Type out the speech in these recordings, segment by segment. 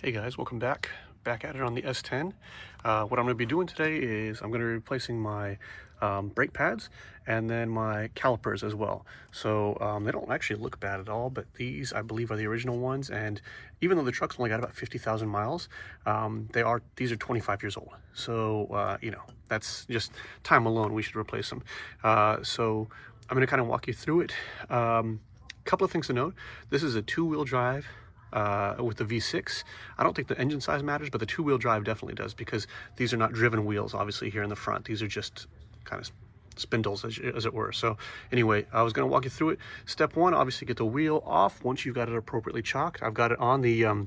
Hey guys, welcome back at it on the S10. What I'm going to be doing today is I'm going to be replacing my brake pads and then my calipers as well. So they don't actually look bad at all, but these I believe are the original ones, and even though the truck's only got about 50,000 miles, these are 25 years old. So that's just time alone, we should replace them. So I'm going to kind of walk you through it. Couple of things to note: this is a two-wheel drive with the V6. I don't think the engine size matters, but the two-wheel drive definitely does, because these are not driven wheels obviously here in the front. These are just kind of spindles as it were. So anyway, I was going to walk you through it. Step one, obviously get the wheel off once you've got it appropriately chocked. I've got it on the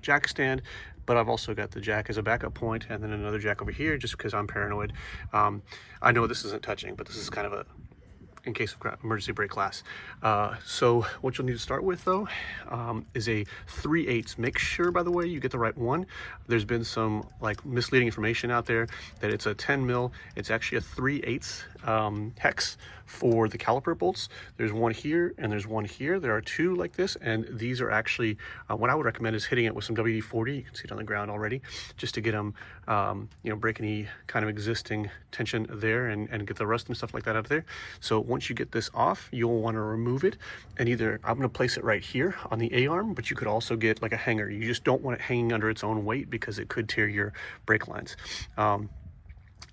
jack stand, but I've also got the jack as a backup point, and then another jack over here just because I'm paranoid. I know this isn't touching, but this is kind of a in case of emergency brake class. So what you'll need to start with though is a 3/8. Make sure, by the way, you get the right one. There's been some like misleading information out there that it's a 10 mil. It's actually a 3/8 hex for the caliper bolts. There's one here and there's one here. There are two like this, and these are actually what I would recommend is hitting it with some WD-40. You can see it on the ground already, just to get them break any kind of existing tension there and get the rust and stuff like that out of there. So once you get this off, you'll want to remove it, and either I'm going to place it right here on the A-arm, but you could also get like a hanger. You just don't want it hanging under its own weight because it could tear your brake lines.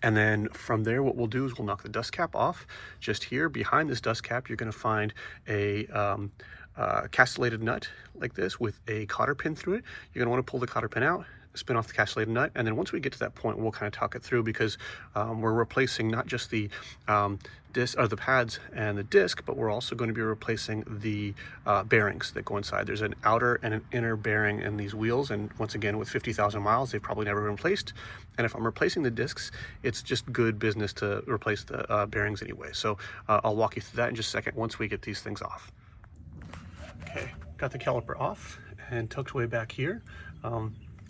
And then from there, what we'll do is we'll knock the dust cap off. Just here behind this dust cap, you're going to find a castellated nut like this with a cotter pin through it. You're going to want to pull the cotter pin out, spin off the castellated nut, and then once we get to that point, we'll kind of talk it through, because we're replacing not just the disc or the pads and the disc, but we're also going to be replacing the bearings that go inside. There's an outer and an inner bearing in these wheels, and once again, with 50,000 miles, they've probably never been replaced. And if I'm replacing the discs, it's just good business to replace the bearings anyway. So I'll walk you through that in just a second once we get these things off. Okay, got the caliper off and tucked away back here.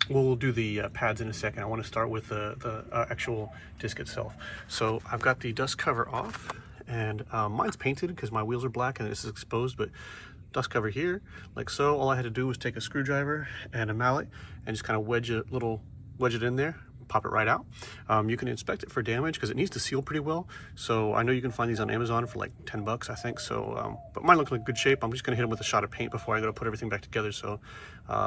We'll do the pads in a second. I want to start with the actual disc itself. So I've got the dust cover off, and mine's painted because my wheels are black and this is exposed, but dust cover here, like so. All I had to do was take a screwdriver and a mallet and just kind of wedge it in there, pop it right out. You can inspect it for damage because it needs to seal pretty well. So I know you can find these on Amazon for like 10 bucks, I think. So, but mine look like good shape. I'm just gonna hit them with a shot of paint before I go to put everything back together. So,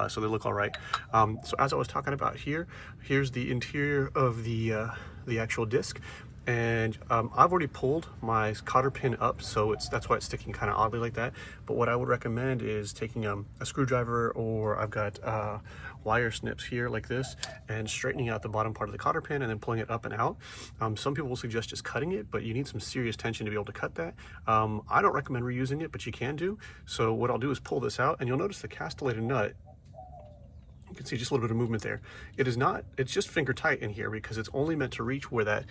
so they look all right. So as I was talking about here, here's the interior of the actual disc. And I've already pulled my cotter pin up, so that's why it's sticking kind of oddly like that. But what I would recommend is taking a screwdriver, or I've got wire snips here like this, and straightening out the bottom part of the cotter pin and then pulling it up and out. Some people will suggest just cutting it, but you need some serious tension to be able to cut that. I don't recommend reusing it, but you can do. So what I'll do is pull this out, and you'll notice the castellated nut. You can see just a little bit of movement there. It's just finger tight in here because it's only meant to reach where that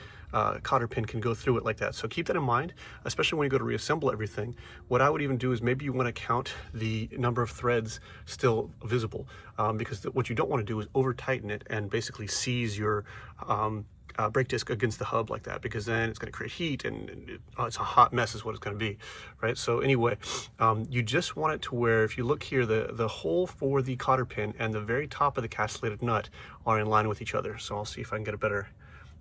cotter pin can go through it like that. So keep that in mind, especially when you go to reassemble everything. What I would even do is maybe you want to count the number of threads still visible, because what you don't want to do is over tighten it and basically seize your brake disc against the hub like that, because then it's going to create heat, and it's a hot mess is what it's going to be, right? So anyway, you just want it to where, if you look here, the hole for the cotter pin and the very top of the castellated nut are in line with each other. So I'll see if I can get a better,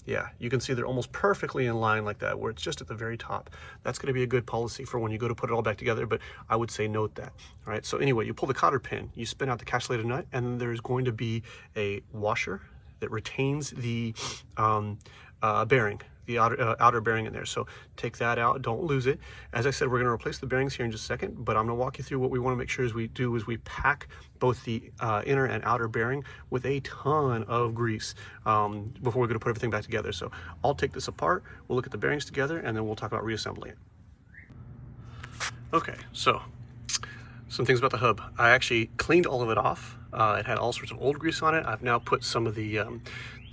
yeah, you can see they're almost perfectly in line like that, where it's just at the very top. That's going to be a good policy for when you go to put it all back together, but I would say note that. All right, so anyway, you pull the cotter pin, you spin out the castellated nut, and then there's going to be a washer that retains the bearing, the outer bearing in there. So take that out, don't lose it. As I said, we're going to replace the bearings here in just a second, but I'm going to walk you through what we want to make sure is we pack both the inner and outer bearing with a ton of grease before we're going to put everything back together. So I'll take this apart, we'll look at the bearings together, and then we'll talk about reassembling it. Okay, so some things about the hub. I actually cleaned all of it off. It had all sorts of old grease on it. I've now put some of the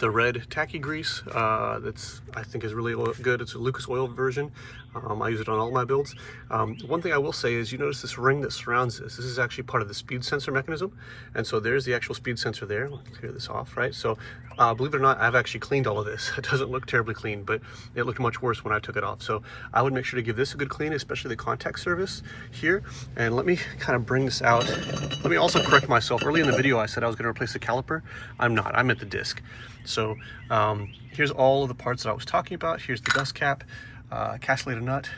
red tacky grease that's, I think, is really good. It's a Lucas Oil version. I use it on all my builds. One thing I will say is, you notice this ring that surrounds this. This is actually part of the speed sensor mechanism. And so there's the actual speed sensor there. Let's clear this off, right? So believe it or not, I've actually cleaned all of this. It doesn't look terribly clean, but it looked much worse when I took it off. So I would make sure to give this a good clean, especially the contact surface here. And let me kind of bring this out. Let me also correct myself. Early in in the video I said I was going to replace the caliper. I'm not. I'm at the disc. So here's all of the parts that I was talking about. Here's the dust cap, castellated nut,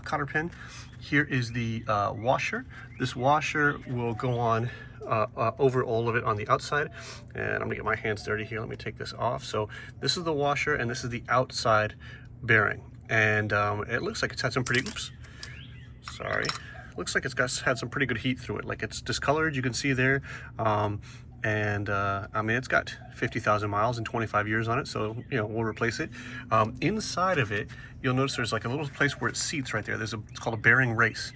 cotter pin. Here is the washer. This washer will go on over all of it on the outside, and I'm gonna get my hands dirty here. Let me take this off. So this is the washer, and this is the outside bearing, and it looks like it's had some pretty looks like it's had some pretty good heat through it. Like, it's discolored, you can see there, and I mean, it's got 50,000 miles and 25 years on it, so you know, we'll replace it. Inside of it, you'll notice there's like a little place where it seats right there. It's called a bearing race.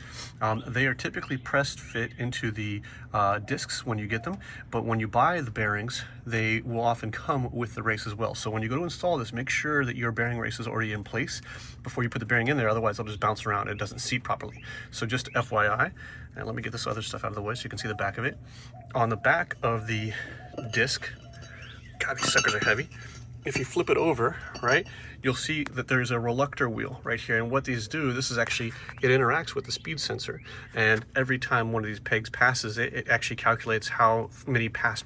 They are typically pressed fit into the discs when you get them, but when you buy the bearings, they will often come with the race as well. So when you go to install this, make sure that your bearing race is already in place before you put the bearing in there, otherwise it'll just bounce around. It doesn't seat properly. So just FYI, and let me get this other stuff out of the way so you can see the back of it. On the back of the disc, God, these suckers are heavy. If you flip it over, right, you'll see that there's a reluctor wheel right here. And what these do, this is actually, it interacts with the speed sensor. And every time one of these pegs passes it, it actually calculates how many pass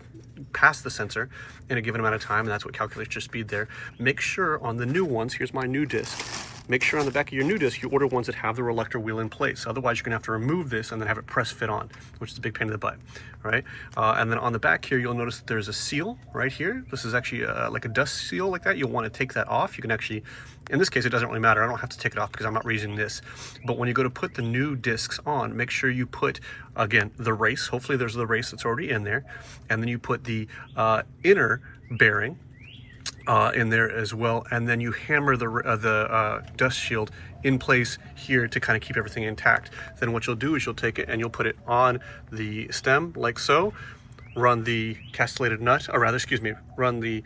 the sensor in a given amount of time, and that's what calculates your speed there. Make sure on the new ones, here's my new disc, make sure on the back of your new disc you order ones that have the reluctor wheel in place. Otherwise, you're gonna have to remove this and then have it press fit on, which is a big pain in the butt, right? And then on the back here, you'll notice that there's a seal right here. This is actually like a dust seal like that. You'll wanna take that off. You can actually, in this case, it doesn't really matter. I don't have to take it off because I'm not reusing this. But when you go to put the new discs on, make sure you put, again, the race. Hopefully there's the race that's already in there. And then you put the inner bearing in there as well, and then you hammer the dust shield in place here to kind of keep everything intact. Then what you'll do is you'll take it and you'll put it on the stem like so, run the castellated nut, or rather, excuse me, run the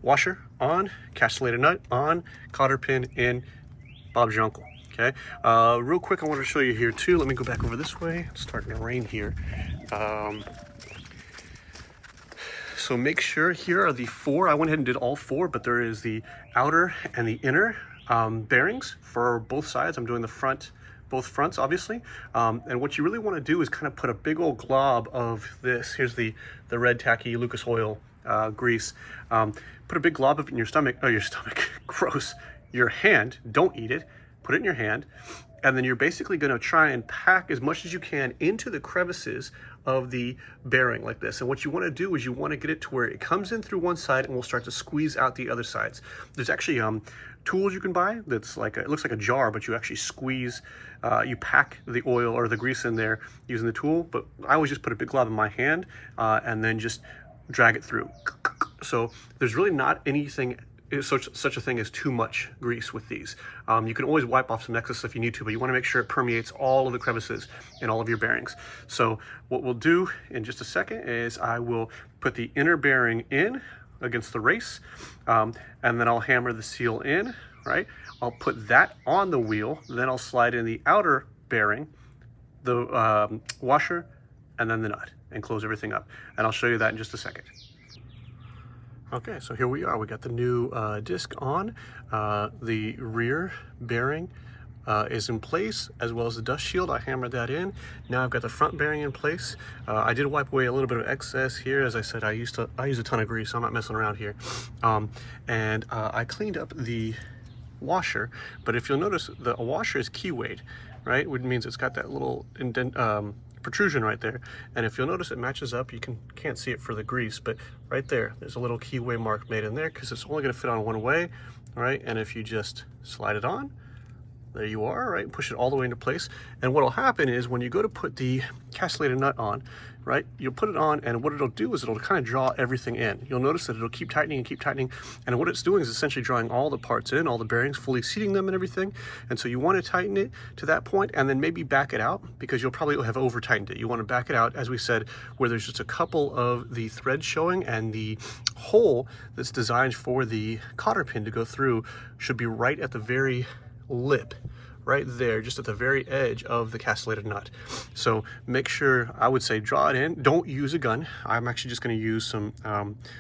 washer on, castellated nut on, cotter pin in, Bob's your uncle. Okay, real quick, I want to show you here too. Let me go back over this way. It's starting to rain here. So make sure, here are the four. I went ahead and did all four, but there is the outer and the inner bearings for both sides. I'm doing the front, both fronts, obviously. And what you really want to do is kind of put a big old glob of this. Here's the red tacky Lucas oil grease. Put a big glob of it in your stomach. Oh, your stomach, gross. Your hand, don't eat it. Put it in your hand. And then you're basically going to try and pack as much as you can into the crevices of the bearing like this. And what you want to do is you want to get it to where it comes in through one side and will start to squeeze out the other sides. There's actually tools you can buy that's like it looks like a jar, but you actually squeeze, you pack the oil or the grease in there using the tool. But I always just put a big glob in my hand and then just drag it through. So there's really not anything such a thing as too much grease with these. You can always wipe off some excess if you need to, but you want to make sure it permeates all of the crevices in all of your bearings. So what we'll do in just a second is I will put the inner bearing in against the race, and then I'll hammer the seal in, right? I'll put that on the wheel, then I'll slide in the outer bearing, the washer, and then the nut, and close everything up. And I'll show you that in just a second. Okay, so here we are. We got the new disc on. The rear bearing is in place, as well as the dust shield. I hammered that in. Now I've got the front bearing in place. I did wipe away a little bit of excess here. As I said, I use a ton of grease, so I'm not messing around here. And I cleaned up the washer, but if you'll notice, the washer is keywayed, right? Which means it's got that little indent, protrusion right there, and if you'll notice, it matches up. You can't see it for the grease, but right there, there's a little keyway mark made in there because it's only going to fit on one way, right? And if you just slide it on, there you are, right? Push it all the way into place. And what'll happen is when you go to put the castellated nut on, right, you'll put it on, and what it'll do is it'll kind of draw everything in. You'll notice that it'll keep tightening and keep tightening, and what it's doing is essentially drawing all the parts in, all the bearings, fully seating them and everything. And so you want to tighten it to that point and then maybe back it out, because you'll probably have over tightened it. You want to back it out, as we said, where there's just a couple of the threads showing, and the hole that's designed for the cotter pin to go through should be right at the very lip, right there, just at the very edge of the castellated nut. So make sure, I would say, draw it in. Don't use a gun. I'm actually just going to use some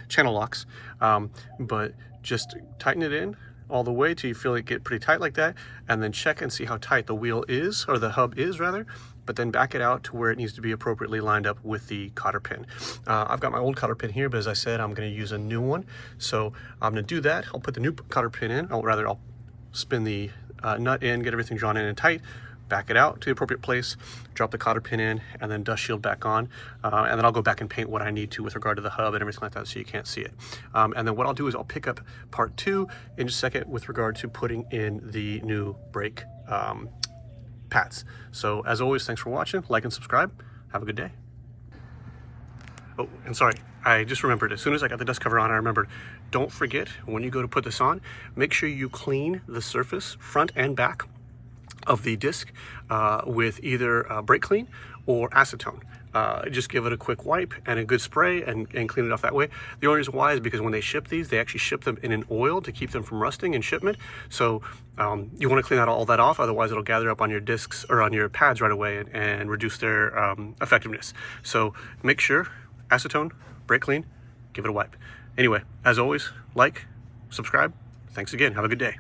channel locks, but just tighten it in all the way till you feel it get pretty tight like that, and then check and see how tight the wheel is, or the hub is rather, but then back it out to where it needs to be appropriately lined up with the cotter pin. I've got my old cotter pin here, but as I said, I'm going to use a new one. So I'm going to do that. I'll put the new cotter pin in, I'll spin the nut in, get everything drawn in and tight, back it out to the appropriate place, drop the cotter pin in, and then dust shield back on. And then I'll go back and paint what I need to with regard to the hub and everything like that so you can't see it. And then what I'll do is I'll pick up part 2 in just a second with regard to putting in the new brake pads. So as always, thanks for watching. Like and subscribe. Have a good day. Oh, and sorry, I just remembered, as soon as I got the dust cover on, I remembered, don't forget when you go to put this on, make sure you clean the surface, front and back, of the disc with either brake clean or acetone. Just give it a quick wipe and a good spray and clean it off that way. The only reason why is because when they ship these, they actually ship them in an oil to keep them from rusting in shipment. So you want to clean all that off, otherwise it'll gather up on your discs or on your pads right away and reduce their effectiveness. So make sure, acetone, brake clean, give it a wipe. Anyway, as always, like, subscribe. Thanks again. Have a good day.